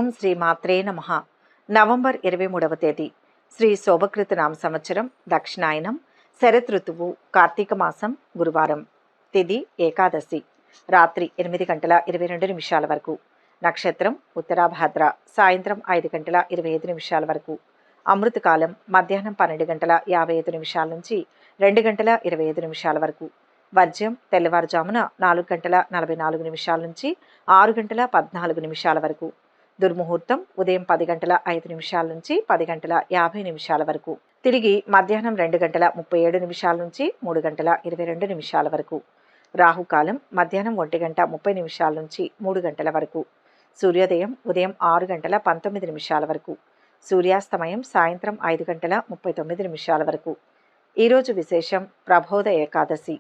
ఓం శ్రీ మాత్రే నమః. నవంబర్ 23వ తేదీ శ్రీ శోభకృత నామ సంవత్సరం దక్షిణాయనం శరత్ ఋతువు కార్తీక మాసం గురువారం. తిథి ఏకాదశి. రాత్రి 8:22 వరకు. నక్షత్రం ఉత్తరాభాద్ర. సాయంత్రం 5:25 వరకు. అమృతకాలం మధ్యాహ్నం 12:55 నుంచి 2:25 వరకు. వర్జ్యం తెల్లవారుజామున 4:44 నుంచి 6:14 వరకు. దుర్ముహూర్తం ఉదయం 10:05 నుంచి 10:50 వరకు. తిరిగి మధ్యాహ్నం 2:37 నుంచి 3:22 వరకు. రాహుకాలం మధ్యాహ్నం 1:30 నుంచి 3 గంటల వరకు. సూర్యోదయం ఉదయం 6:19 వరకు. సూర్యాస్తమయం సాయంత్రం 5:39 వరకు. ఈరోజు విశేషం ప్రభోద ఏకాదశి.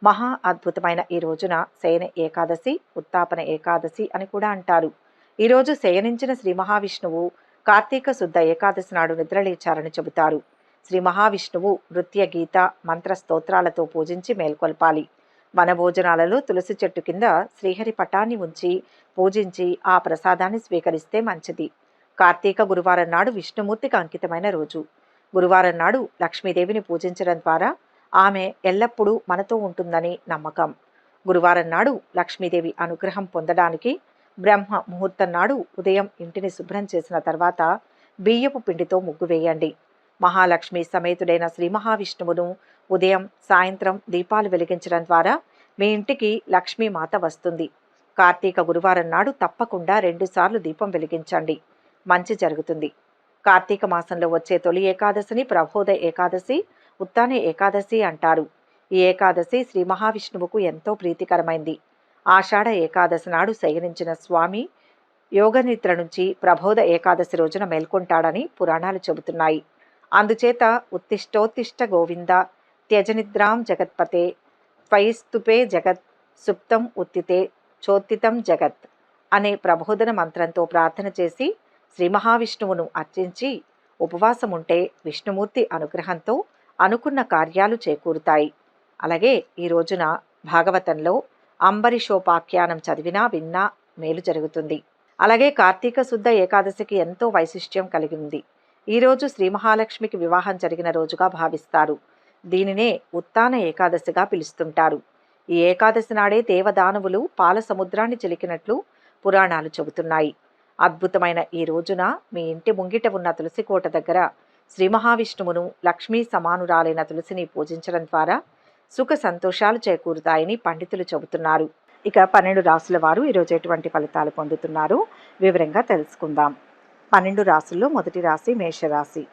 మహా అద్భుతమైన ఈ రోజున శయన ఏకాదశి, ఉత్తాపన ఏకాదశి అని కూడా అంటారు. ఈరోజు శయనించిన శ్రీ మహావిష్ణువు కార్తీక శుద్ధ ఏకాదశి నాడు నిద్రలేచారని చెబుతారు. శ్రీ మహావిష్ణువు నృత్య గీత మంత్ర స్తోత్రాలతో పూజించి మేల్కొల్పాలి. వనభోజనాలలో తులసి చెట్టు కింద శ్రీహరి పటాన్ని ఉంచి పూజించి ఆ ప్రసాదాన్ని స్వీకరిస్తే మంచిది. కార్తీక గురువారం నాడు విష్ణుమూర్తికి అంకితమైన రోజు. గురువారం నాడు లక్ష్మీదేవిని పూజించడం ద్వారా ఆమె ఎల్లప్పుడూ మనతో ఉంటుందని నమ్మకం. గురువారం నాడు లక్ష్మీదేవి అనుగ్రహం పొందడానికి బ్రహ్మ ముహూర్తం నాడు ఉదయం ఇంటిని శుభ్రం చేసిన తర్వాత బియ్యపు పిండితో ముగ్గు వేయండి. మహాలక్ష్మి సమేతుడైన శ్రీ మహావిష్ణువును ఉదయం సాయంత్రం దీపాలు వెలిగించడం ద్వారా మీ ఇంటికి లక్ష్మీమాత వస్తుంది. కార్తీక గురువారం నాడు తప్పకుండా 2 సార్లు దీపం వెలిగించండి. మంచి జరుగుతుంది. కార్తీక మాసంలో వచ్చే తొలి ఏకాదశిని ప్రభోద ఏకాదశి, ఉత్తాన ఏకాదశి అంటారు. ఈ ఏకాదశి శ్రీ మహావిష్ణువుకు ఎంతో ప్రీతికరమైంది. ఆషాఢ ఏకాదశి నాడు శయనించిన స్వామి యోగనిద్ర నుంచి ప్రభోద ఏకాదశి రోజున మేల్కొంటాడని పురాణాలు చెబుతున్నాయి. అందుచేత ఉత్తిష్టోత్తిష్ట గోవింద త్యజనిద్రాం జగత్పతే త్వయిస్తుపే జగత్ సుప్తం ఉత్తితే చోత్తితం జగత్ అనే ప్రబోధన మంత్రంతో ప్రార్థన చేసి శ్రీ మహావిష్ణువును అర్చించి ఉపవాసముంటే విష్ణుమూర్తి అనుగ్రహంతో అనుకున్న కార్యాలు చేకూరుతాయి. అలాగే ఈ రోజున భాగవతంలో అంబరీషోపాఖ్యానం చదివినా విన్నా మేలు జరుగుతుంది. అలాగే కార్తీక శుద్ధ ఏకాదశికి ఎంతో వైశిష్ట్యం కలిగి ఉంది. ఈరోజు శ్రీ మహాలక్ష్మికి వివాహం జరిగిన రోజుగా భావిస్తారు. దీనినే ఉత్తాన ఏకాదశిగా పిలుస్తుంటారు. ఈ ఏకాదశి నాడే దేవదానవులు పాల సముద్రాన్ని చిలికినట్లు పురాణాలు చెబుతున్నాయి. అద్భుతమైన ఈ రోజున మీ ఇంటి ముంగిట ఉన్న తులసి కోట దగ్గర శ్రీ మహావిష్ణువును లక్ష్మీ సమానురాలైన తులసిని పూజించడం ద్వారా సుఖ సంతోషాలు చేకూరుతాయని పండితులు చెబుతున్నారు. ఇక 12 రాసుల వారు ఈరోజు ఎటువంటి ఫలితాలు పొందుతున్నారో వివరంగా తెలుసుకుందాం. 12 రాసుల్లో మొదటి రాశి మేషరాశి.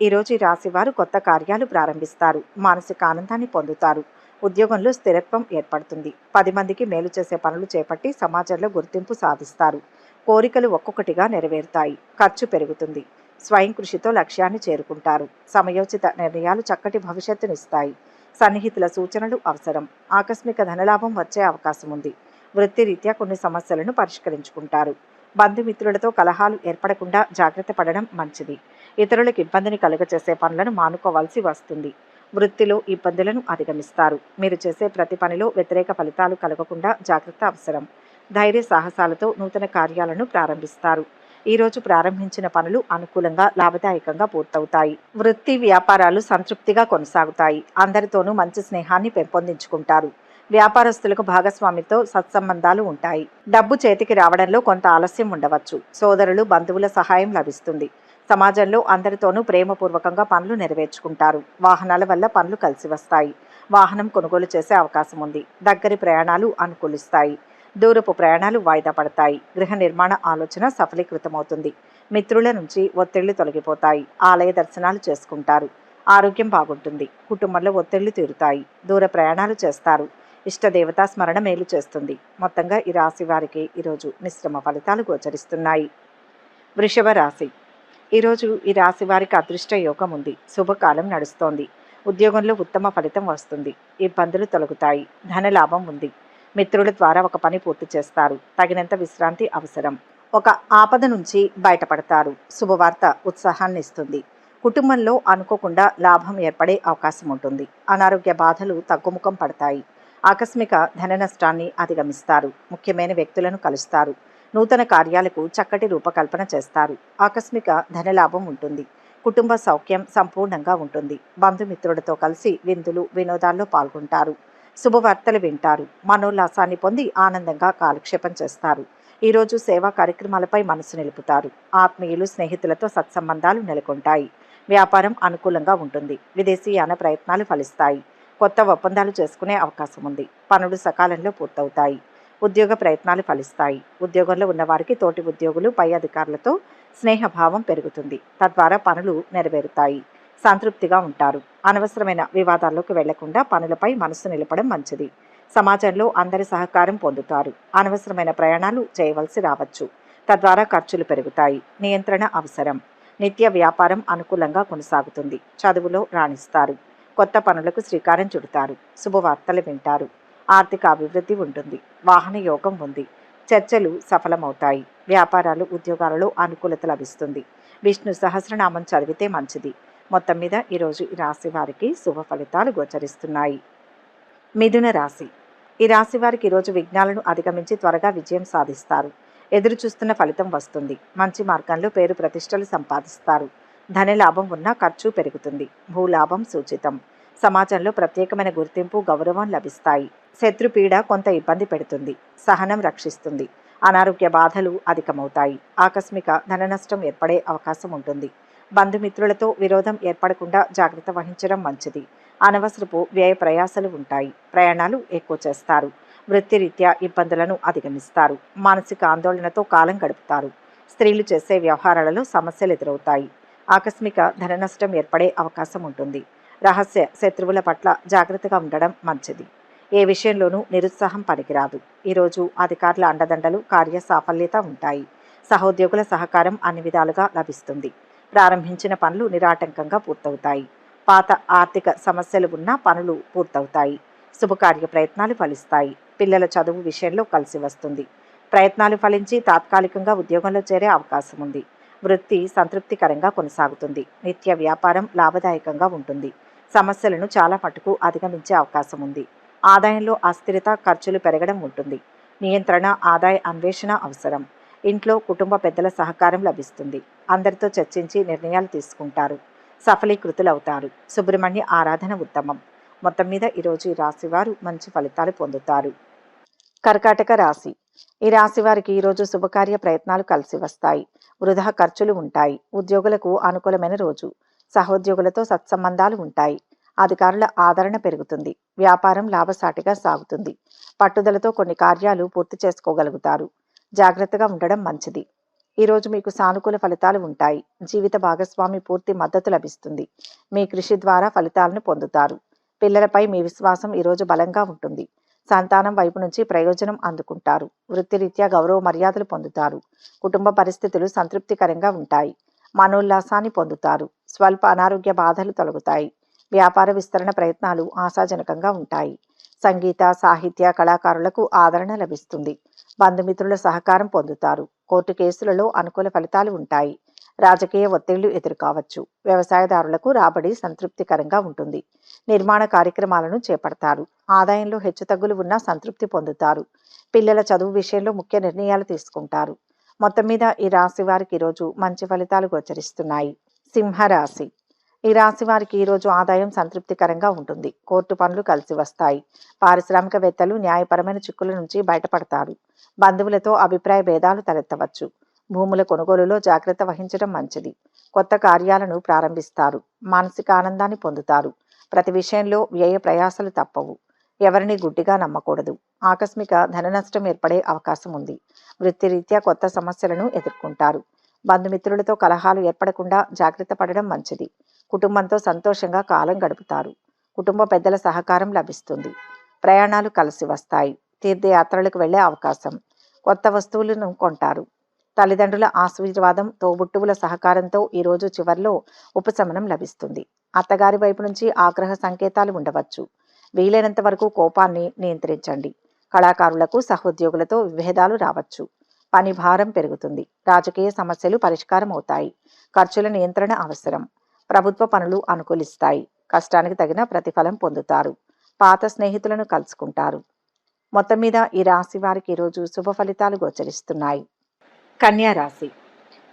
ఈరోజు ఈ రాశి వారు కొత్త కార్యాలు ప్రారంభిస్తారు. మానసిక ఆనందాన్ని పొందుతారు. ఉద్యోగంలో స్థిరత్వం ఏర్పడుతుంది. 10 మందికి మేలు చేసే పనులు చేపట్టి సమాజంలో గుర్తింపు సాధిస్తారు. కోరికలు ఒక్కొక్కటిగా నెరవేరుతాయి. ఖర్చు పెరుగుతుంది. స్వయం కృషితో లక్ష్యాన్ని చేరుకుంటారు. సమయోచిత నిర్ణయాలు చక్కటి భవిష్యత్తునిస్తాయి. సన్నిహితుల సూచనలు అవసరం. ఆకస్మిక ధనలాభం వచ్చే అవకాశం ఉంది. వృత్తిరీత్యా కొన్ని సమస్యలను పరిష్కరించుకుంటారు. బంధుమిత్రులతో కలహాలు ఏర్పడకుండా జాగ్రత్త పడడం మంచిది. ఇతరులకు ఇబ్బందిని కలుగచేసే పనులను మానుకోవాల్సి వస్తుంది. వృత్తిలో ఇబ్బందులను అధిగమిస్తారు. మీరు చేసే ప్రతి పనిలో వ్యతిరేక ఫలితాలు కలగకుండా జాగ్రత్త అవసరం. ధైర్య సాహసాలతో నూతన కార్యాలను ప్రారంభిస్తారు. ఈరోజు ప్రారంభించిన పనులు అనుకూలంగా లాభదాయకంగా పూర్తవుతాయి. వృత్తి వ్యాపారాలు సంతృప్తిగా కొనసాగుతాయి. అందరితోనూ మంచి స్నేహాన్ని పెంపొందించుకుంటారు. వ్యాపారస్తులకు భాగస్వామితో సత్సంబంధాలు ఉంటాయి. డబ్బు చేతికి రావడంలో కొంత ఆలస్యం ఉండవచ్చు. సోదరులు బంధువుల సహాయం లభిస్తుంది. సమాజంలో అందరితోనూ ప్రేమపూర్వకంగా పనులు నెరవేర్చుకుంటారు. వాహనాల వల్ల పనులు కలిసి వస్తాయి. వాహనం కొనుగోలు చేసే అవకాశం ఉంది. దగ్గరి ప్రయాణాలు అనుకూలిస్తాయి. దూరపు ప్రయాణాలు వాయిదా పడతాయి. గృహ నిర్మాణ ఆలోచన సఫలీకృతమవుతుంది. మిత్రుల నుంచి ఒత్తిళ్లు తొలగిపోతాయి. ఆలయ దర్శనాలు చేసుకుంటారు. ఆరోగ్యం బాగుంటుంది. కుటుంబంలో ఒత్తిళ్లు తీరుతాయి. దూర ప్రయాణాలు చేస్తారు. ఇష్టదేవతా స్మరణ మేలు చేస్తుంది. మొత్తంగా ఈ రాశి వారికి ఈరోజు మిశ్రమ ఫలితాలు గోచరిస్తున్నాయి. వృషభ రాశి. ఈరోజు ఈ రాశి వారికి అదృష్ట యోగం ఉంది. శుభకాలం నడుస్తోంది. ఉద్యోగంలో ఉత్తమ ఫలితం వస్తుంది. ఇబ్బందులు తొలగుతాయి. ధనలాభం ఉంది. మిత్రుల ద్వారా ఒక పని పూర్తి చేస్తారు. తగినంత విశ్రాంతి అవసరం. ఒక ఆపద నుంచి బయటపడతారు. శుభవార్త ఉత్సాహాన్ని ఇస్తుంది. కుటుంబంలో అనుకోకుండా లాభం ఏర్పడే అవకాశం ఉంటుంది. అనారోగ్య బాధలు తగ్గుముఖం పడతాయి. ఆకస్మిక ధన నష్టాన్ని అధిగమిస్తారు. ముఖ్యమైన వ్యక్తులను కలుస్తారు. నూతన కార్యాలకు చక్కటి రూపకల్పన చేస్తారు. ఆకస్మిక ధనలాభం ఉంటుంది. కుటుంబ సౌఖ్యం సంపూర్ణంగా ఉంటుంది. బంధుమిత్రులతో కలిసి విందులు వినోదాల్లో పాల్గొంటారు. శుభవార్తలు వింటారు. మనోల్లాసాన్ని పొంది ఆనందంగా కాలక్షేపం చేస్తారు. ఈరోజు సేవా కార్యక్రమాలపై మనసు నిలుపుతారు. ఆత్మీయులు స్నేహితులతో సత్సంబంధాలు నెలకొంటాయి. వ్యాపారం అనుకూలంగా ఉంటుంది. విదేశీయాన ప్రయత్నాలు ఫలిస్తాయి. కొత్త ఒప్పందాలు చేసుకునే అవకాశం ఉంది. పనులు సకాలంలో పూర్తవుతాయి. ఉద్యోగ ప్రయత్నాలు ఫలిస్తాయి. ఉద్యోగంలో ఉన్నవారికి తోటి ఉద్యోగులు పై అధికారులతో స్నేహభావం పెరుగుతుంది. తద్వారా పనులు నెరవేరుతాయి. సంతృప్తిగా ఉంటారు. అనవసరమైన వివాదాల్లోకి వెళ్లకుండా పనులపై మనసు నిలపడం మంచిది. సమాజంలో అందరి సహకారం పొందుతారు. అనవసరమైన ప్రయాణాలు చేయవలసి రావచ్చు. తద్వారా ఖర్చులు పెరుగుతాయి. నియంత్రణ అవసరం. నిత్య వ్యాపారం అనుకూలంగా కొనసాగుతుంది. చదువులో రాణిస్తారు. కొత్త పనులకు శ్రీకారం చుడతారు. శుభవార్తలు వింటారు. ఆర్థిక అభివృద్ధి ఉంటుంది. వాహన యోగం ఉంది. చర్చలు సఫలమవుతాయి. వ్యాపారాలు ఉద్యోగాలలో అనుకూలత లభిస్తుంది. విష్ణు సహస్రనామం చదివితే మంచిది. మొత్తం మీద ఈరోజు ఈ రాశి వారికి శుభ ఫలితాలు గోచరిస్తున్నాయి. మిథున రాశి. ఈ రాశి వారికి ఈరోజు విఘ్నాలను అధిగమించి త్వరగా విజయం సాధిస్తారు. ఎదురు చూస్తున్న ఫలితం వస్తుంది. మంచి మార్గంలో పేరు ప్రతిష్టలు సంపాదిస్తారు. ధనలాభం ఉన్నా ఖర్చు పెరుగుతుంది. భూలాభం సూచితం. సమాజంలో ప్రత్యేకమైన గుర్తింపు గౌరవం లభిస్తాయి. శత్రుపీడ కొంత ఇబ్బంది పెడుతుంది. సహనం రక్షిస్తుంది. అనారోగ్య బాధలు అధికమవుతాయి. ఆకస్మిక ధన నష్టం ఏర్పడే అవకాశం ఉంటుంది. బంధుమిత్రులతో విరోధం ఏర్పడకుండా జాగ్రత్త వహించడం మంచిది. అనవసరపు వ్యయ ప్రయాసలు ఉంటాయి. ప్రయాణాలు ఎక్కువ చేస్తారు. వృత్తిరీత్యా ఇబ్బందులను అధిగమిస్తారు. మానసిక ఆందోళనతో కాలం గడుపుతారు. స్త్రీలు చేసే వ్యవహారాలలో సమస్యలు ఎదురవుతాయి. ఆకస్మిక ధన నష్టం ఏర్పడే అవకాశం ఉంటుంది. రహస్య శత్రువుల పట్ల జాగ్రత్తగా ఉండడం మంచిది. ఏ విషయంలోనూ నిరుత్సాహం పనికిరాదు. ఈరోజు అధికారుల అండదండలు కార్య సాఫల్యత ఉంటాయి. సహోద్యోగుల సహకారం అన్ని విధాలుగా లభిస్తుంది. ప్రారంభించిన పనులు నిరాటంకంగా పూర్తవుతాయి. పాత ఆర్థిక సమస్యలు ఉన్నా పనులు పూర్తవుతాయి. శుభకార్య ప్రయత్నాలు ఫలిస్తాయి. పిల్లల చదువు విషయంలో కలిసి వస్తుంది. ప్రయత్నాలు ఫలించి తాత్కాలికంగా ఉద్యోగంలో చేరే అవకాశం ఉంది. వృత్తి సంతృప్తికరంగా కొనసాగుతుంది. నిత్య వ్యాపారం లాభదాయకంగా ఉంటుంది. సమస్యలను చాలా మటుకు అధిగమించే అవకాశం ఉంది. ఆదాయంలో అస్థిరత ఖర్చులు పెరగడం ఉంటుంది. నియంత్రణ ఆదాయ అన్వేషణ అవసరం. ఇంట్లో కుటుంబ పెద్దల సహకారం లభిస్తుంది. అందరితో చర్చించి నిర్ణయాలు తీసుకుంటారు. సఫలీకృతులవుతారు. సుబ్రహ్మణ్య ఆరాధన ఉత్తమం. మొత్తం మీద ఈరోజు ఈ రాశి వారు మంచి ఫలితాలు పొందుతారు. కర్కాటక రాశి. ఈ రాశి వారికి ఈరోజు శుభకార్య ప్రయత్నాలు కలిసి వస్తాయి. వృధా ఖర్చులు ఉంటాయి. ఉద్యోగులకు అనుకూలమైన రోజు. సహోద్యోగులతో సత్సంబంధాలు ఉంటాయి. అధికారుల ఆదరణ పెరుగుతుంది. వ్యాపారం లాభసాటిగా సాగుతుంది. పట్టుదలతో కొన్ని కార్యాలు పూర్తి చేసుకోగలుగుతారు. జాగ్రత్తగా ఉండడం మంచిది. ఈరోజు మీకు సానుకూల ఫలితాలు ఉంటాయి. జీవిత భాగస్వామి పూర్తి మద్దతు లభిస్తుంది. మీ కృషి ద్వారా ఫలితాలను పొందుతారు. పిల్లలపై మీ విశ్వాసం ఈరోజు బలంగా ఉంటుంది. సంతానం వైపు నుంచి ప్రయోజనం అందుకుంటారు. వృత్తిరీత్యా గౌరవ మర్యాదలు పొందుతారు. కుటుంబ పరిస్థితులు సంతృప్తికరంగా ఉంటాయి. మనోల్లాసాన్ని పొందుతారు. స్వల్ప అనారోగ్య బాధలు తొలగుతాయి. వ్యాపార విస్తరణ ప్రయత్నాలు ఆశాజనకంగా ఉంటాయి. సంగీత సాహిత్య కళాకారులకు ఆదరణ లభిస్తుంది. బంధుమిత్రుల సహకారం పొందుతారు. కోర్టు కేసులలో అనుకూల ఫలితాలు ఉంటాయి. రాజకీయ ఒత్తిళ్లు ఎదుర్కోవచ్చు. వ్యవసాయదారులకు రాబడి సంతృప్తికరంగా ఉంటుంది. నిర్మాణ కార్యక్రమాలను చేపడతారు. ఆదాయంలో హెచ్చుతగ్గులు ఉన్నా సంతృప్తి పొందుతారు. పిల్లల చదువు విషయంలో ముఖ్య నిర్ణయాలు తీసుకుంటారు. మొత్తం మీద ఈ రాశి వారికి ఈరోజు మంచి ఫలితాలు గోచరిస్తున్నాయి. సింహరాశి. ఈ రాశి వారికి ఈరోజు ఆదాయం సంతృప్తికరంగా ఉంటుంది. కోర్టు పనులు కలిసి వస్తాయి. పారిశ్రామికవేత్తలు న్యాయపరమైన చిక్కుల నుంచి బయటపడతారు. బంధువులతో అభిప్రాయ భేదాలు తలెత్తవచ్చు. భూముల కొనుగోలులో జాగ్రత్త వహించడం మంచిది. కొత్త కార్యాలను ప్రారంభిస్తారు. మానసిక ఆనందాన్ని పొందుతారు. ప్రతి విషయంలో వ్యయ ప్రయాసలు తప్పవు. ఎవరిని గుడ్డిగా నమ్మకూడదు. ఆకస్మిక ధన నష్టం ఏర్పడే అవకాశం ఉంది. వృత్తిరీత్యా కొత్త సమస్యలను ఎదుర్కొంటారు. బంధుమిత్రులతో కలహాలు ఏర్పడకుండా జాగ్రత్త పడడం మంచిది. కుటుంబంతో సంతోషంగా కాలం గడుపుతారు. కుటుంబ పెద్దల సహకారం లభిస్తుంది. ప్రయాణాలు కలిసి వస్తాయి. తీర్థయాత్రలకు వెళ్లే అవకాశం. కొత్త వస్తువులను కొంటారు. తల్లిదండ్రుల ఆశీర్వాదం తోబుట్టువుల సహకారంతో ఈరోజు చివరిలో ఉపశమనం లభిస్తుంది. అత్తగారి వైపు నుంచి ఆగ్రహ సంకేతాలు ఉండవచ్చు. వీలైనంత వరకు కోపాన్ని నియంత్రించండి. కళాకారులకు సహోద్యోగులతో విభేదాలు రావచ్చు. పని భారం పెరుగుతుంది. రాజకీయ సమస్యలు పరిష్కారం అవుతాయి. ఖర్చుల నియంత్రణ అవసరం. ప్రభుత్వ పనులు అనుకూలిస్తాయి. కష్టానికి తగిన ప్రతిఫలం పొందుతారు. పాత స్నేహితులను కలుసుకుంటారు. మొత్తం మీద ఈ రాశి వారికి ఈరోజు శుభ ఫలితాలు గోచరిస్తున్నాయి. కన్యా రాశి.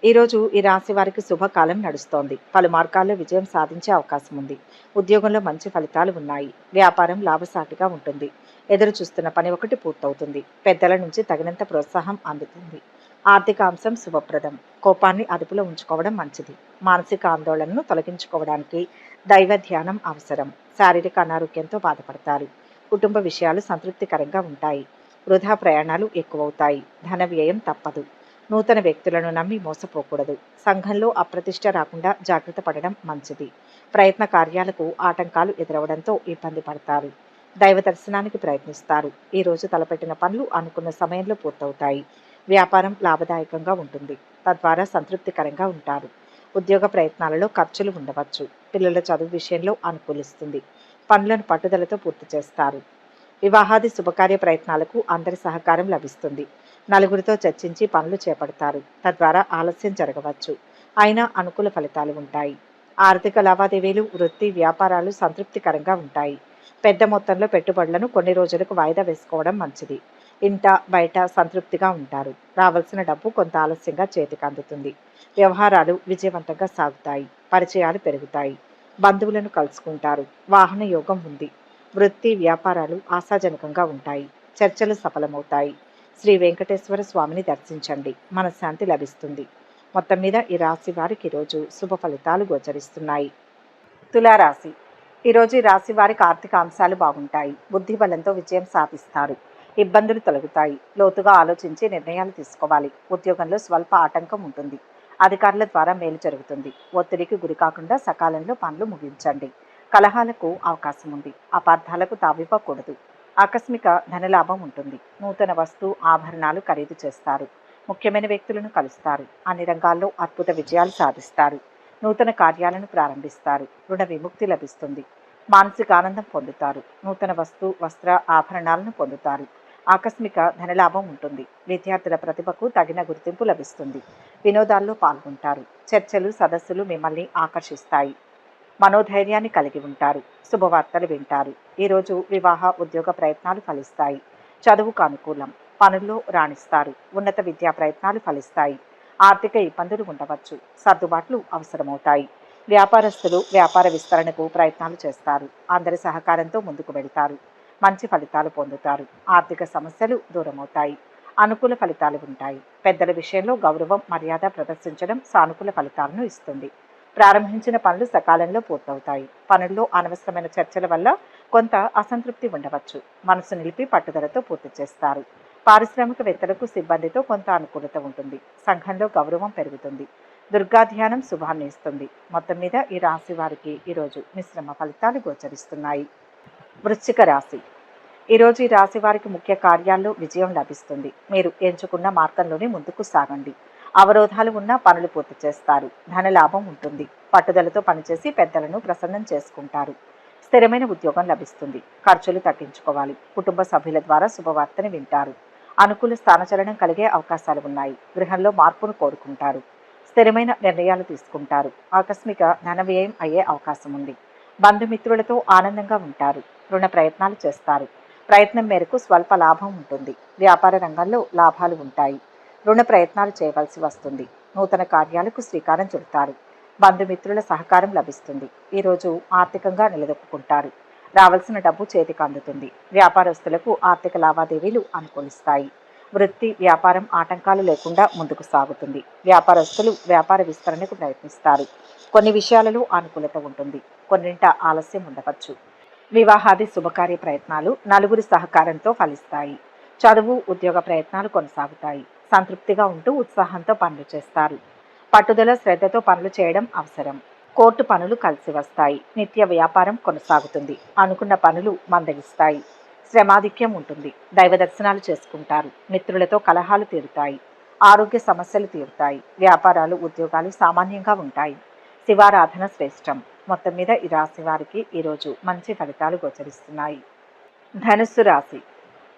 ఈరోజు ఈ రాశి వారికి శుభకాలం నడుస్తోంది. పలు మార్గాల్లో విజయం సాధించే అవకాశం ఉంది. ఉద్యోగంలో మంచి ఫలితాలు ఉన్నాయి. వ్యాపారం లాభసాటిగా ఉంటుంది. ఎదురు చూస్తున్న పని ఒకటి పూర్తవుతుంది. పెద్దల నుంచి తగినంత ప్రోత్సాహం అందుతుంది. ఆర్థిక అంశం శుభప్రదం. కోపాన్ని అదుపులో ఉంచుకోవడం మంచిది. మానసిక ఆందోళనను తొలగించుకోవడానికి దైవ ధ్యానం అవసరం. శారీరక అనారోగ్యంతో బాధపడతారు. కుటుంబ విషయాలు సంతృప్తికరంగా ఉంటాయి. వృధా ప్రయాణాలు ఎక్కువవుతాయి. ధన వ్యయం తప్పదు. నూతన వ్యక్తులను నమ్మి మోసపోకూడదు. సంఘంలో అప్రతిష్ట రాకుండా జాగ్రత్త పడడం మంచిది. ప్రయత్న కార్యాలకు ఆటంకాలు ఎదురవడంతో ఇబ్బంది పడతారు. దైవ దర్శనానికి ప్రయత్నిస్తారు. ఈ రోజు తలపెట్టిన పనులు అనుకున్న సమయంలో పూర్తవుతాయి. వ్యాపారం లాభదాయకంగా ఉంటుంది. తద్వారా సంతృప్తికరంగా ఉంటారు. ఉద్యోగ ప్రయత్నాలలో ఖర్చులు ఉండవచ్చు. పిల్లల చదువు విషయంలో అనుకూలిస్తుంది. పనులను పట్టుదలతో పూర్తి చేస్తారు. వివాహాది శుభకార్య ప్రయత్నాలకు అందరి సహకారం లభిస్తుంది. నలుగురితో చర్చించి పనులు చేపడతారు. తద్వారా ఆలస్యం జరగవచ్చు. అయినా అనుకూల ఫలితాలు ఉంటాయి. ఆర్థిక లావాదేవీలు, వృత్తి, వ్యాపారాలు సంతృప్తికరంగా ఉంటాయి. పెద్ద మొత్తంలో పెట్టుబడులను కొన్ని రోజులకు వాయిదా వేసుకోవడం మంచిది. ఇంట బయట సంతృప్తిగా ఉంటారు. రావాల్సిన డబ్బు కొంత ఆలస్యంగా చేతికి అందుతుంది. వ్యవహారాలు విజయవంతంగా సాగుతాయి. పరిచయాలు పెరుగుతాయి. బంధువులను కలుసుకుంటారు. వాహన యోగం ఉంది. వృత్తి, వ్యాపారాలు ఆశాజనకంగా ఉంటాయి. చర్చలు సఫలమవుతాయి. శ్రీ వెంకటేశ్వర స్వామిని దర్శించండి. మనశ్శాంతి లభిస్తుంది. మొత్తం మీద ఈ రాశి వారికి ఈరోజు శుభ ఫలితాలు గోచరిస్తున్నాయి. తులారాశి. ఈరోజు ఈ రాశి వారికి ఆర్థిక అంశాలు బాగుంటాయి. బుద్ధి బలంతో విజయం సాధిస్తారు. ఇబ్బందులు తొలగుతాయి. లోతుగా ఆలోచించి నిర్ణయాలు తీసుకోవాలి. ఉద్యోగంలో స్వల్ప ఆటంకం ఉంటుంది. అధికారుల ద్వారా మేలు జరుగుతుంది. ఒత్తిడికి గురి కాకుండా సకాలంలో పనులు ముగించండి. కలహాలకు అవకాశం ఉంది. అపార్థాలకు తావివ్వకూడదు. ఆకస్మిక ధనలాభం ఉంటుంది. నూతన వస్తు ఆభరణాలు ఖరీదు చేస్తారు. ముఖ్యమైన వ్యక్తులను కలుస్తారు. అన్ని రంగాల్లో అద్భుత విజయాలు సాధిస్తారు. నూతన కార్యాలను ప్రారంభిస్తారు. రుణ విముక్తి లభిస్తుంది. మానసిక ఆనందం పొందుతారు. నూతన వస్త్ర ఆభరణాలను పొందుతారు. ఆకస్మిక ధనలాభం ఉంటుంది. విద్యార్థుల ప్రతిభకు తగిన గుర్తింపు లభిస్తుంది. వినోదాల్లో పాల్గొంటారు. చర్చలు, సదస్సులు మిమ్మల్ని ఆకర్షిస్తాయి. మనోధైర్యాన్ని కలిగి ఉంటారు. శుభవార్తలు వింటారు. ఈరోజు వివాహ, ఉద్యోగ ప్రయత్నాలు ఫలిస్తాయి. చదువుకు అనుకూలం. పనుల్లో రాణిస్తారు. ఉన్నత విద్యా ప్రయత్నాలు ఫలిస్తాయి. ఆర్థిక ఇబ్బందులు ఉండవచ్చు. సర్దుబాట్లు అవసరమవుతాయి. వ్యాపారస్తులు వ్యాపార విస్తరణకు ప్రయత్నాలు చేస్తారు. అందరి సహకారంతో ముందుకు వెళతారు. మంచి ఫలితాలు పొందుతారు. ఆర్థిక సమస్యలు దూరమవుతాయి. అనుకూల ఫలితాలు ఉంటాయి. పెద్దల విషయంలో గౌరవం, మర్యాద ప్రదర్శించడం సానుకూల ఫలితాలను ఇస్తుంది. ప్రారంభించిన పనులు సకాలంలో పూర్తవుతాయి. పనుల్లో అనవసరమైన చర్చల వల్ల కొంత అసంతృప్తి ఉండవచ్చు. మనసు నిలిపి పట్టుదలతో పూర్తి చేస్తారు. పారిశ్రామికవేత్తలకు సిబ్బందితో కొంత అనుకూలత ఉంటుంది. సంఘంలో గౌరవం పెరుగుతుంది. దుర్గాధ్యానం శుభాన్ని ఇస్తుంది. మొత్తం మీద ఈ రాశి వారికి ఈరోజు మిశ్రమ ఫలితాలు గోచరిస్తున్నాయి. వృశ్చిక రాశి. ఈరోజు ఈ రాశి వారికి ముఖ్య కార్యాల్లో విజయం లభిస్తుంది. మీరు ఎంచుకున్న మార్గంలోనే ముందుకు సాగండి. అవరోధాలు ఉన్నా పనులు పూర్తి చేస్తారు. ధనలాభం ఉంటుంది. పట్టుదలతో పనిచేసి పెద్దలను ప్రసన్నం చేసుకుంటారు. స్థిరమైన ఉద్యోగం లభిస్తుంది. ఖర్చులు తగ్గించుకోవాలి. కుటుంబ సభ్యుల ద్వారా శుభవార్తని వింటారు. అనుకూల స్థానచలనం కలిగే అవకాశాలు ఉన్నాయి. గృహంలో మార్పును కోరుకుంటారు. స్థిరమైన నిర్ణయాలు తీసుకుంటారు. ఆకస్మిక ధన వ్యయం అయ్యే అవకాశం ఉంది. బంధుమిత్రులతో ఆనందంగా ఉంటారు. రుణ ప్రయత్నాలు చేస్తారు. ప్రయత్నం మేరకు స్వల్ప లాభం ఉంటుంది. వ్యాపార రంగంలో లాభాలు ఉంటాయి. రుణ ప్రయత్నాలు చేయవలసి వస్తుంది. నూతన కార్యాలకు శ్రీకారం చుడతారు. బంధుమిత్రుల సహకారం లభిస్తుంది. ఈరోజు ఆర్థికంగా నిలదొక్కుంటారు. రావాల్సిన డబ్బు చేతికి అందుతుంది. వ్యాపారస్తులకు ఆర్థిక లావాదేవీలు అనుకూలిస్తాయి. వృత్తి, వ్యాపారం ఆటంకాలు లేకుండా ముందుకు సాగుతుంది. వ్యాపారస్తులు వ్యాపార విస్తరణకు ప్రయత్నిస్తారు. కొన్ని విషయాలలో అనుకూలత ఉంటుంది. కొన్నింట ఆలస్యం ఉండవచ్చు. వివాహాది శుభకార్య ప్రయత్నాలు నలుగురి సహకారంతో ఫలిస్తాయి. చదువు, ఉద్యోగ ప్రయత్నాలు కొనసాగుతాయి. సంతృప్తిగా ఉంటూ ఉత్సాహంతో పనులు చేస్తారు. పట్టుదల, శ్రద్ధతో పనులు చేయడం అవసరం. కోర్టు పనులు కలిసి వస్తాయి. నిత్య వ్యాపారం కొనసాగుతుంది. అనుకున్న పనులు మందగిస్తాయి. శ్రమాధిక్యం ఉంటుంది. దైవ దర్శనాలు చేసుకుంటారు. మిత్రులతో కలహాలు తీరుతాయి. ఆరోగ్య సమస్యలు తీరుతాయి. వ్యాపారాలు, ఉద్యోగాలు సామాన్యంగా ఉంటాయి. శివారాధన శ్రేష్టం. మొత్తం మీద ఈ రాశి వారికి ఈరోజు మంచి ఫలితాలు గోచరిస్తున్నాయి. ధనుస్సు రాశి.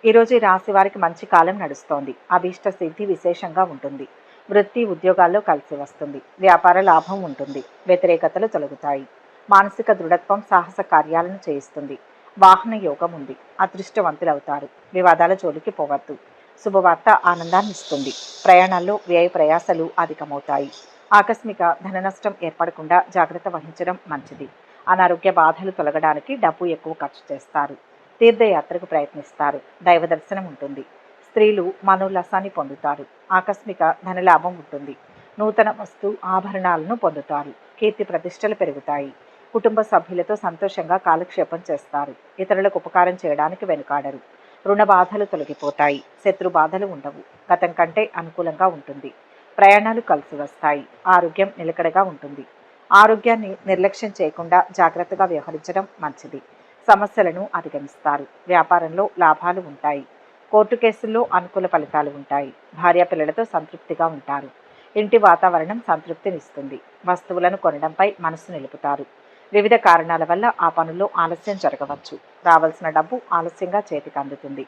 ఈరోజు ఈ రాశి వారికి మంచి కాలం నడుస్తోంది. అభీష్ట సిద్ధి విశేషంగా ఉంటుంది. వృత్తి, ఉద్యోగాల్లో కలిసి వస్తుంది. వ్యాపార లాభం ఉంటుంది. వ్యతిరేకతలు తొలగుతాయి. మానసిక దృఢత్వం సాహస కార్యాలను చేయిస్తుంది. వాహన యోగం ఉంది. అదృష్టవంతులవుతారు. వివాదాల జోలికి పోవద్దు. శుభవార్త ఆనందాన్ని ఇస్తుంది. ప్రయాణాల్లో వ్యయ ప్రయాసలు అధికమవుతాయి. ఆకస్మిక ధన నష్టం ఏర్పడకుండా జాగ్రత్త వహించడం మంచిది. అనారోగ్య బాధలు తొలగడానికి డబ్బు ఎక్కువ ఖర్చు చేస్తారు. తీర్థయాత్రకు ప్రయత్నిస్తారు. దైవ దర్శనం ఉంటుంది. స్త్రీలు మనోల్లాసాన్ని పొందుతారు. ఆకస్మిక ధనలాభం ఉంటుంది. నూతన వస్తు ఆభరణాలను పొందుతారు. కీర్తి ప్రతిష్టలు పెరుగుతాయి. కుటుంబ సభ్యులతో సంతోషంగా కాలక్షేపం చేస్తారు. ఇతరులకు ఉపకారం చేయడానికి వెనుకాడరు. రుణ బాధలు తొలగిపోతాయి. శత్రు బాధలు ఉండవు. గతం కంటే అనుకూలంగా ఉంటుంది. ప్రయాణాలు కలిసి వస్తాయి. ఆరోగ్యం నిలకడగా ఉంటుంది. ఆరోగ్యాన్ని నిర్లక్ష్యం చేయకుండా జాగ్రత్తగా వ్యవహరించడం మంచిది. సమస్యలను అధిగమిస్తారు. వ్యాపారంలో లాభాలు ఉంటాయి. కోర్టు కేసుల్లో అనుకూల ఫలితాలు ఉంటాయి. భార్యాపిల్లలతో సంతృప్తిగా ఉంటారు. ఇంటి వాతావరణం సంతృప్తినిస్తుంది. వస్తువులను కొనడంపై మనసు నిలుపుతారు. వివిధ కారణాల వల్ల ఆ పనుల్లో ఆలస్యం జరగవచ్చు. రావాల్సిన డబ్బు ఆలస్యంగా చేతికి అందుతుంది.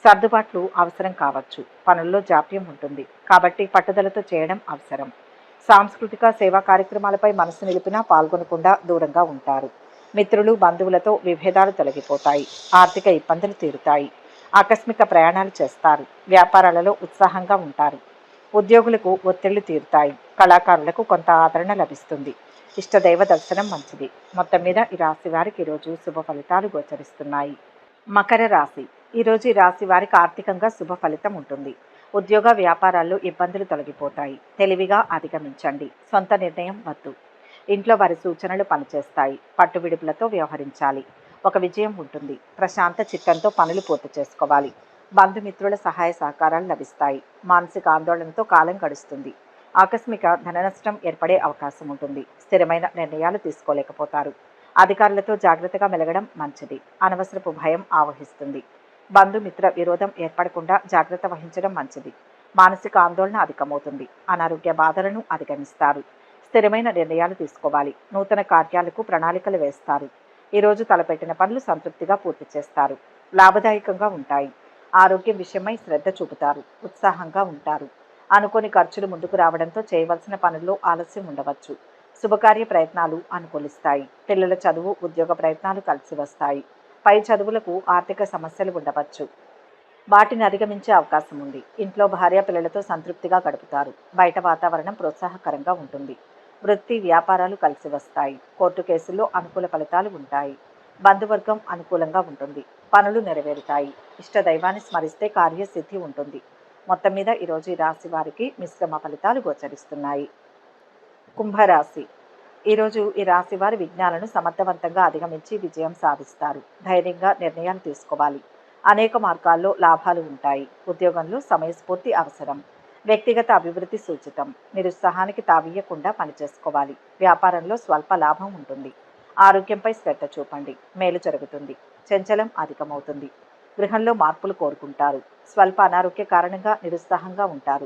సర్దుబాట్లు అవసరం కావచ్చు. పనుల్లో జాప్యం ఉంటుంది. కాబట్టి పట్టుదలతో చేయడం అవసరం. సాంస్కృతిక సేవా కార్యక్రమాలపై మనసు నిలిపినా పాల్గొనకుండా దూరంగా ఉంటారు. మిత్రులు బంధువులతో విభేదాలు తొలగిపోతాయి. ఆర్థిక ఇబ్బందులు తీరుతాయి. ఆకస్మిక ప్రయాణాలు చేస్తారు. వ్యాపారాలలో ఉత్సాహంగా ఉంటారు. ఉద్యోగులకు ఒత్తిళ్లు తీరుతాయి. కళాకారులకు కొంత ఆదరణ లభిస్తుంది. ఇష్టదైవ దర్శనం మంచిది. మొత్తం మీద ఈ రాశి వారికి ఈరోజు శుభ ఫలితాలు గోచరిస్తున్నాయి. మకర రాశి. ఈరోజు ఈ రాశి వారికి ఆర్థికంగా శుభ ఫలితం ఉంటుంది. ఉద్యోగ వ్యాపారాల్లో ఇబ్బందులు తొలగిపోతాయి. తెలివిగా అధిగమించండి. సొంత నిర్ణయం వద్దు. ఇంట్లో వారి సూచనలు పనిచేస్తాయి. పట్టువిడుపులతో వ్యవహరించాలి. ఒక విజయం ఉంటుంది. ప్రశాంత చిత్తంతో పనులు పూర్తి చేసుకోవాలి. బంధుమిత్రుల సహాయ సహకారాలు లభిస్తాయి. మానసిక ఆందోళనతో కాలం గడుస్తుంది. ఆకస్మిక ధన నష్టం ఏర్పడే అవకాశం ఉంటుంది. స్థిరమైన నిర్ణయాలు తీసుకోలేకపోతారు. అధికారులతో జాగ్రత్తగా మెలగడం మంచిది. అనవసరపు భయం ఆవహిస్తుంది. బంధుమిత్ర విరోధం ఏర్పడకుండా జాగ్రత్త వహించడం మంచిది. మానసిక ఆందోళన అధికమవుతుంది. అనారోగ్య బాధలను అధిగమిస్తారు. స్థిరమైన నిర్ణయాలు తీసుకోవాలి. నూతన కార్యాలకు ప్రణాళికలు వేస్తారు. ఈరోజు తలపెట్టిన పనులు సంతృప్తిగా పూర్తి చేస్తారు. లాభదాయకంగా ఉంటాయి. ఆరోగ్యం విషయమై శ్రద్ధ చూపుతారు. ఉత్సాహంగా ఉంటారు. అనుకోని ఖర్చులు ముందుకు రావడంతో చేయవలసిన పనుల్లో ఆలస్యం ఉండవచ్చు. శుభకార్య ప్రయత్నాలు అనుకూలిస్తాయి. పిల్లల చదువు ఉద్యోగ ప్రయత్నాలు కలిసి వస్తాయి. పై చదువులకు ఆర్థిక సమస్యలు ఉండవచ్చు. వాటిని అధిగమించే అవకాశం ఉంది. ఇంట్లో భార్య పిల్లలతో సంతృప్తిగా గడుపుతారు. బయట వాతావరణం ప్రోత్సాహకరంగా ఉంటుంది. వృత్తి వ్యాపారాలు కలిసి వస్తాయి. కోర్టు కేసుల్లో అనుకూల ఫలితాలు ఉంటాయి. బంధువర్గం అనుకూలంగా ఉంటుంది. పనులు నెరవేరుతాయి. ఇష్ట దైవాన్ని స్మరిస్తే కార్యసిద్ధి ఉంటుంది. మొత్తం మీద ఈరోజు ఈ రాశి వారికి మిశ్రమ ఫలితాలు గోచరిస్తున్నాయి. కుంభరాశి. ఈరోజు ఈ రాశి వారి విఘ్నాలను సమర్థవంతంగా అధిగమించి విజయం సాధిస్తారు. ధైర్యంగా నిర్ణయాలు తీసుకోవాలి. అనేక మార్గాల్లో లాభాలు ఉంటాయి. ఉద్యోగంలో సమయస్ఫూర్తి అవసరం. వ్యక్తిగత అభివృద్ధి సూచితం. నిరుత్సాహానికి తావీయకుండా పనిచేసుకోవాలి. వ్యాపారంలో స్వల్ప లాభం ఉంటుంది. ఆరోగ్యంపై శ్రద్ధ చూపండి. మేలు జరుగుతుంది. చంచలం అధికమవుతుంది. గృహంలో మార్పులు కోరుకుంటారు. స్వల్ప అనారోగ్య కారణంగా నిరుత్సాహంగా ఉంటారు.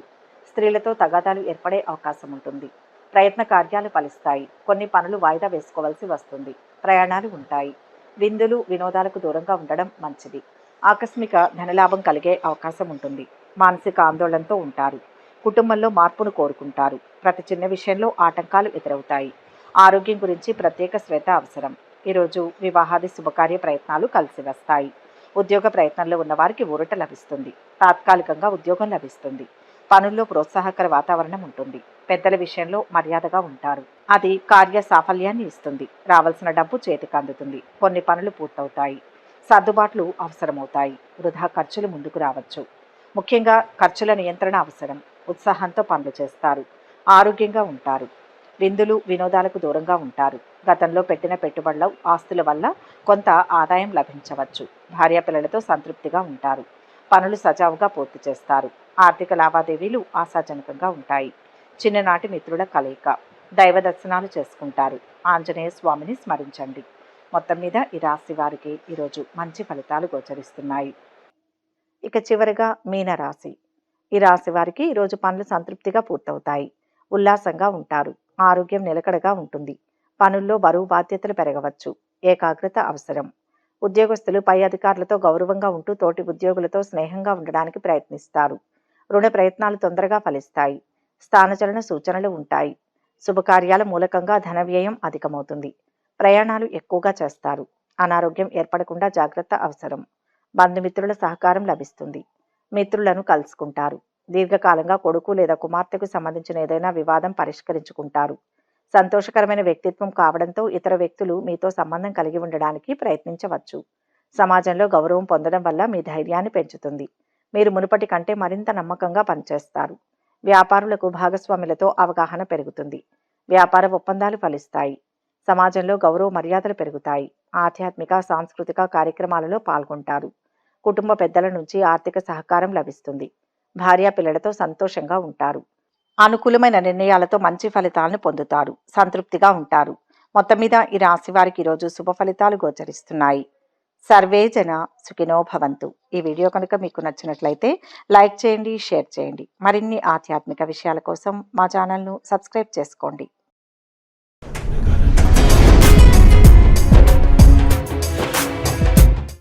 స్త్రీలతో తగాదాలు ఏర్పడే అవకాశం ఉంటుంది. ప్రయత్న కార్యాలు ఫలిస్తాయి. కొన్ని పనులు వాయిదా వేసుకోవాల్సి వస్తుంది. ప్రయాణాలు ఉంటాయి. విందులు వినోదాలకు దూరంగా ఉండడం మంచిది. ఆకస్మిక ధనలాభం కలిగే అవకాశం ఉంటుంది. మానసిక ఆందోళనతో ఉంటారు. కుటుంబంలో మార్పును కోరుకుంటారు. ప్రతి చిన్న విషయంలో ఆటంకాలు ఎదురవుతాయి. ఆరోగ్యం గురించి ప్రత్యేక శ్రద్ధ అవసరం. ఈరోజు వివాహాది శుభకార్య ప్రయత్నాలు కలిసి వస్తాయి. ఉద్యోగ ప్రయత్నంలో ఉన్న వారికి ఊరట లభిస్తుంది. తాత్కాలికంగా ఉద్యోగం లభిస్తుంది. పనుల్లో ప్రోత్సాహకర వాతావరణం ఉంటుంది. పెద్దల విషయంలో మర్యాదగా ఉంటారు. అది కార్య సాఫల్యాన్ని ఇస్తుంది. రావాల్సిన డబ్బు చేతికి అందుతుంది. కొన్ని పనులు పూర్తవుతాయి. సర్దుబాట్లు అవసరమవుతాయి. వృధా ఖర్చులు ముందుకు రావచ్చు. ముఖ్యంగా ఖర్చుల నియంత్రణ అవసరం. ఉత్సాహంతో పనులు చేస్తారు. ఆరోగ్యంగా ఉంటారు. విందులు వినోదాలకు దూరంగా ఉంటారు. గతంలో పెట్టిన పెట్టుబడుల ఆస్తుల వల్ల కొంత ఆదాయం లభించవచ్చు. భార్యాపిల్లలతో సంతృప్తిగా ఉంటారు. పనులు సజావుగా పూర్తి చేస్తారు. ఆర్థిక లావాదేవీలు ఆశాజనకంగా ఉంటాయి. చిన్ననాటి మిత్రుల కలయిక. దైవ దర్శనాలు చేసుకుంటారు. ఆంజనేయ స్వామిని స్మరించండి. మొత్తం మీద ఈ రాశి వారికి ఈరోజు మంచి ఫలితాలు గోచరిస్తున్నాయి. ఇక చివరిగా మీనరాశి. ఈ రాశి వారికి ఈరోజు పనులు సంతృప్తిగా పూర్తవుతాయి. ఉల్లాసంగా ఉంటారు. ఆరోగ్యం నిలకడగా ఉంటుంది. పనుల్లో బరువు బాధ్యతలు పెరగవచ్చు. ఏకాగ్రత అవసరం. ఉద్యోగస్తులు పై అధికారులతో గౌరవంగా ఉంటూ తోటి ఉద్యోగులతో స్నేహంగా ఉండడానికి ప్రయత్నిస్తారు. రుణ ప్రయత్నాలు తొందరగా ఫలిస్తాయి. స్థానచలన సూచనలు ఉంటాయి. శుభకార్యాల మూలకంగా ధన వ్యయం అధికమవుతుంది. ప్రయాణాలు ఎక్కువగా చేస్తారు. అనారోగ్యం ఏర్పడకుండా జాగ్రత్త అవసరం. బంధుమిత్రుల సహకారం లభిస్తుంది. మిత్రులను కలుసుకుంటారు. దీర్ఘకాలంగా కొడుకు లేదా కుమార్తెకు సంబంధించిన ఏదైనా వివాదం పరిష్కరించుకుంటారు. సంతోషకరమైన వ్యక్తిత్వం కావడంతో ఇతర వ్యక్తులు మీతో సంబంధం కలిగి ఉండడానికి ప్రయత్నించవచ్చు. సమాజంలో గౌరవం పొందడం వల్ల మీ ధైర్యాన్ని పెంచుతుంది. మీరు మునుపటి కంటే మరింత నమ్మకంగా పనిచేస్తారు. వ్యాపారులకు భాగస్వాములతో అవగాహన పెరుగుతుంది. వ్యాపార ఒప్పందాలు ఫలిస్తాయి. సమాజంలో గౌరవ మర్యాదలు పెరుగుతాయి. ఆధ్యాత్మిక, సాంస్కృతిక కార్యక్రమాలలో పాల్గొంటారు. కుటుంబ పెద్దల నుంచి ఆర్థిక సహకారం లభిస్తుంది. భార్య పిల్లలతో సంతోషంగా ఉంటారు. అనుకూలమైన నిర్ణయాలతో మంచి ఫలితాలను పొందుతారు. సంతృప్తిగా ఉంటారు. మొత్తం మీద ఈ రాశి వారికి ఈరోజు శుభ ఫలితాలు గోచరిస్తున్నాయి. సర్వే జన సుఖినో భవంతు. ఈ వీడియో కనుక మీకు నచ్చినట్లయితే లైక్ చేయండి, షేర్ చేయండి. మరిన్ని ఆధ్యాత్మిక విషయాల కోసం మా ఛానల్ను సబ్స్క్రైబ్ చేసుకోండి.